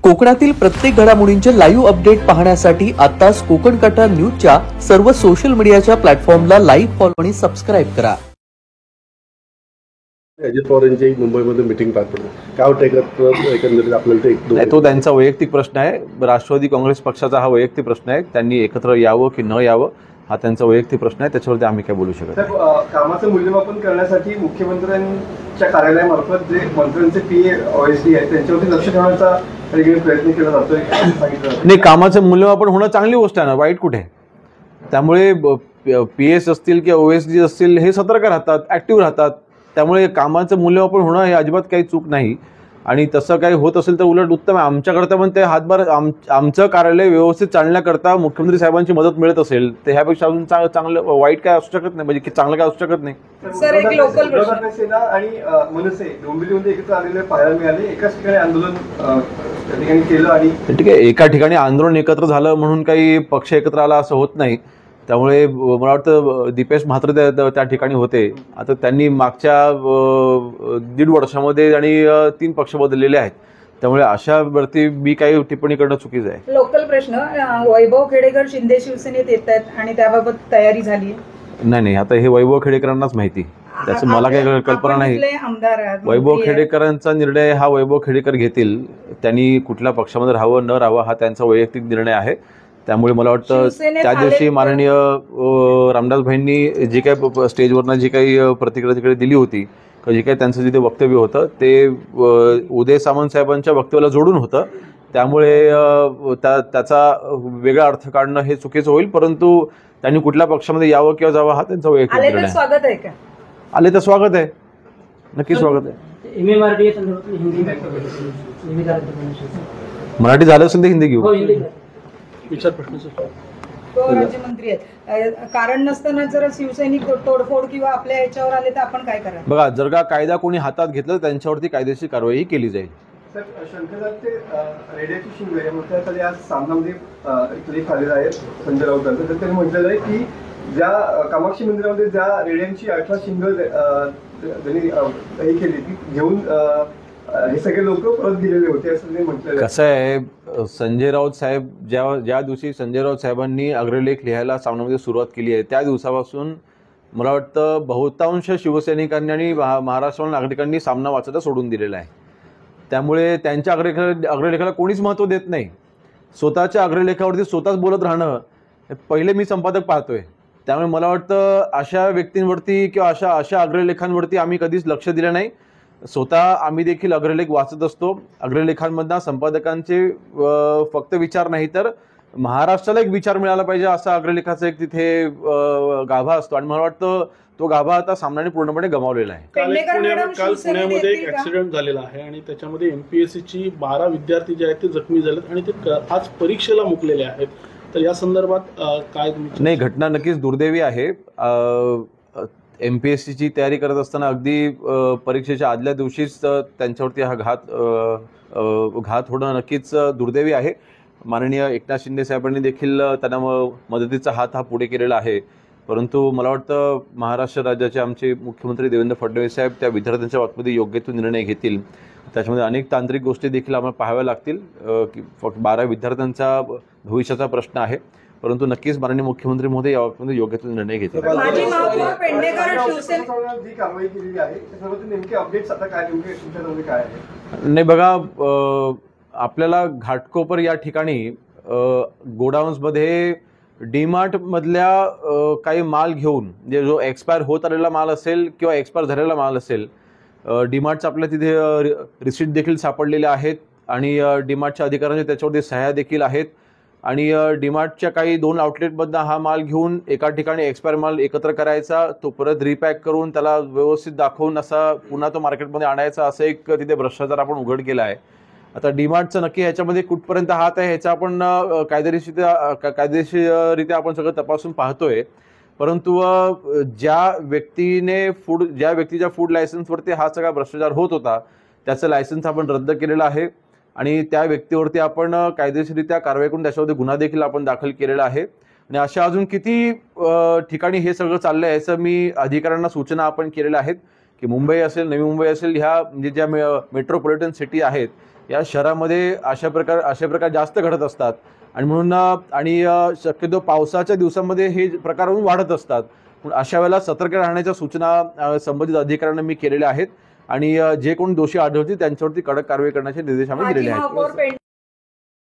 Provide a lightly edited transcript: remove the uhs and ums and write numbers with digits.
कोकणातील प्रत्येक घडामोडींचे लाईव्ह अपडेट पाहण्यासाठी आताच कोकण कटा न्यूजच्या सर्व सोशल मीडियाच्या प्लॅटफॉर्मला लाईक, फॉलो आणि सबस्क्राईब करा. अजित पवार यांची एक मुंबईमध्ये मीटिंग पार पडली. काय वाटतं एकंदरीत आपल्याला ते तो त्यांचा वैयक्तिक प्रश्न आहे. राष्ट्रवादी काँग्रेस पक्षाचा हा वैयक्तिक प्रश्न आहे. त्यांनी एकत्र यावं की न यावं हा त्यांचा वैयक्तिक प्रश्न आहे. त्याच्यावरती आम्ही काय बोलू शकत नाही. कामाचं मूल्यमापन करण्यासाठी मुख्यमंत्र्यांच्या कार्यालयामार्फत जे मंत्र्यांचे PA OSD आहेत त्यांच्यावरती लक्ष ठेवण्याचा प्रयत्न केला जातोय नाही. कामाचं मूल्यमापन होणं चांगली गोष्ट आहे ना, वाईट कुठे. त्यामुळे PS असतील किंवा OSD असतील हे सतर्क राहतात, ऍक्टिव्ह राहतात. त्यामुळे कामाचं मूल्यमापन होणं हे अजिबात काही चूक नाही. आणि तसं काही होत असेल तर उलट उत्तम आहे. आमच्याकरता पण ते हातभार आमचं कार्यालय व्यवस्थित चालण्याकरता मुख्यमंत्री साहेबांची मदत मिळत असेल तर ह्यापेक्षा अजून चांगलं वाईट काय असू शकत नाही, म्हणजे चांगलं काय असू शकत नाही. सर, एक लोकल सेना आणि मनसे डोंबिवलीमध्ये एकत्र आलेले पाहायला मिळाले. एकाच ठिकाणी आंदोलन त्या ठिकाणी केलं आणि ठीक आहे, एका ठिकाणी आंदोलन एकत्र झालं म्हणून काही पक्ष एकत्र आला असं होत नाही. त्यामुळे मला वाटतं दीपेश म्हात्रे त्या ठिकाणी होते. आता त्यांनी मागच्या 1.5 वर्षामध्ये आणि 3 पक्ष बदललेले आहेत. त्यामुळे अशावरती मी काही टिप्पणी करणं चुकीचं आहे. लोकल प्रश्न, वैभव खेडेकर शिंदे शिवसेनेत येत आहेत आणि त्याबाबत तयारी झाली? नाही, आता हे वैभव खेडेकरांनाच माहिती. त्याचं मला काही कल्पना नाही. वैभव खेडेकरांचा निर्णय हा वैभव खेडेकर घेतील. त्यांनी कुठल्या पक्षामध्ये राहावं न राहावं हा त्यांचा वैयक्तिक निर्णय आहे. त्यामुळे मला वाटतं त्या दिवशी माननीय रामदासभाईंनी जे काही स्टेजवरनं जी काही प्रतिक्रिया तिकडे दिली होती, जे काही त्यांचं जिथे वक्तव्य होतं ते उदय सामंत साहेबांच्या वक्तव्याला जोडून होतं. त्यामुळे त्याचा वेगळा अर्थ काढणं हे चुकीचं होईल. परंतु त्यांनी कुठल्या पक्षामध्ये यावं किंवा जावं हा त्यांचा वैयक्तिक निर्णय आहे. स्वागत आहे का? आले तर स्वागत आहे, नक्की स्वागत आहे. मराठी झालं असेल तर हिंदी घेऊ. राज्यमंत्री आहेत, कारण नसताना जर शिवसैनिक तोडफोड किंवा आपल्या ह्याच्यावर आले तर आपण काय करायचं? बघा, जर का कायदा कोणी हातात घेतलं तर त्यांच्यावरती कायदेशीर कारवाई केली जाईल. सर, शंकरराव ते रेड्याची शिंग या मुद्द्याखाली आज सामनामध्ये लेख आलेला आहे संजय राऊतांचा. तर त्यांनी म्हटलेलं आहे की ज्या कामाक्षी मंदिरामध्ये ज्या रेड्यांची 18 शिंग त्यांनी हे केली ती घेऊन हे सगळे लोक परत दिलेले होते असं त्यांनी म्हटलेलं. कसं आहे, संजय राऊत साहेब ज्या दिवशी संजय राऊत साहेबांनी अग्रलेख लिहायला सामनामध्ये सुरुवात केली आहे त्या दिवसापासून मला वाटतं बहुतांश शिवसैनिकांनी आणि महाराष्ट्र नागरिकांनी सामना वाचायला सोडून दिलेला आहे. त्यामुळे त्यांच्या अग्रलेखाला कोणीच महत्त्व देत नाही. स्वतःच्या अग्रलेखावरती स्वतःच बोलत राहणं पहिले मी संपादक पाहतोय. त्यामुळे मला वाटतं अशा व्यक्तींवरती किंवा अशा अग्रलेखांवरती आम्ही कधीच लक्ष दिलं नाही. स्वतः आम्ही देखील अग्रलेख वाचत असतो. अग्रलेखांमधनं संपादकांचे फक्त विचार नाही तर महाराष्ट्राला एक विचार मिळाला पाहिजे असा अग्रलेखाचा एक तिथे गाभा असतो. आणि मला वाटतं तो गाभा आता सामन्याने पूर्णपणे गमावलेला आहे. काल पुण्यामध्ये एक ऍक्सिडेंट झालेला आहे आणि त्याच्यामध्ये MPSCची 12 विद्यार्थी जे आहेत ते जखमी झालेत आणि ते आज परीक्षेला मुकलेले आहेत. तर या संदर्भात काय नाही, घटना नक्कीच दुर्दैवी आहे. MPSCची तयारी करत असताना अगदी परीक्षेच्या आदल्या दिवशीच त्यांच्यावरती हा घात होणं नक्कीच दुर्दैवी आहे. माननीय एकनाथ शिंदे साहेबांनी देखील त्यांना मदतीचा हात हा पुढे केलेला आहे. परंतु मला वाटतं महाराष्ट्र राज्याचे आमचे मुख्यमंत्री देवेंद्र फडणवीस साहेब त्या विद्यार्थ्यांच्या बाबतीमध्ये योग्य तो निर्णय घेतील. त्याच्यामध्ये अनेक तांत्रिक गोष्टी देखील आम्हाला पाहाव्या लागतील. की फक्त 12 विद्यार्थ्यांचा भविष्याचा प्रश्न आहे. परंतु नक्कीच माननीय मुख्यमंत्री महोदय या बाबतीमध्ये योग्य तो निर्णय घेतील. नाही, बघा, आपल्याला घाटकोपर या ठिकाणी गोडाऊन्समध्ये डीमार्ट मधल्या काही माल घेऊन जो एक्सपायर होत आलेला माल असेल किंवा एक्सपायर झालेला माल असेल, डीमार्टचं आपल्या तिथे रिसीट देखील सापडलेले आहेत आणि डीमार्टच्या अधिकाऱ्यांच्या त्याच्यावरती सह्या देखील आहेत. आणि डीमार्टच्या काही 2 आउटलेटमधनं हा माल घेऊन एका ठिकाणी एक्सपायर माल एकत्र करायचा, तो परत रिपॅक करून त्याला व्यवस्थित दाखवून असा पुन्हा तो मार्केटमध्ये आणायचा, असं एक तिथे भ्रष्टाचार आपण उघड केला आहे. आता डीमार्टचं नक्की ह्याच्यामध्ये कुठपर्यंत हात आहे ह्याचा आपण कायदेशीररित्या आपण सगळं तपासून पाहतोय. परंतु ज्या व्यक्तीच्या फूड लायसन्सवरती हा सगळा भ्रष्टाचार होत होता त्याचं लायसन्स आपण रद्द केलेलं आहे आणि त्या व्यक्तीवरती आपण कायदेशीररित्या कारवाई करून त्याच्यावरती गुन्हा देखील आपण दाखल केलेला आहे. आणि अशा अजून किती ठिकाणी हे सगळं चाललंय याचं मी अधिकाऱ्यांना सूचना आपण केलेल्या आहेत की मुंबई असेल, नवी मुंबई असेल, ह्या म्हणजे ज्या मेट्रोपॉलिटन सिटी आहेत या शहरामध्ये अशा प्रकार जास्त घडत असतात आणि म्हणून शक्यतो पावसाच्या दिवसामध्ये हे प्रकार वाढत असतात. म्हणून अशा वेळेला सतर्क राहण्याच्या सूचना संबंधित अधिकाऱ्यांना मी केलेल्या आहेत आणि जे कोण दोषी आढळतील त्यांच्यावरती कडक कारवाई करण्याचे निर्देश आम्ही दिलेले आहेत. महापौर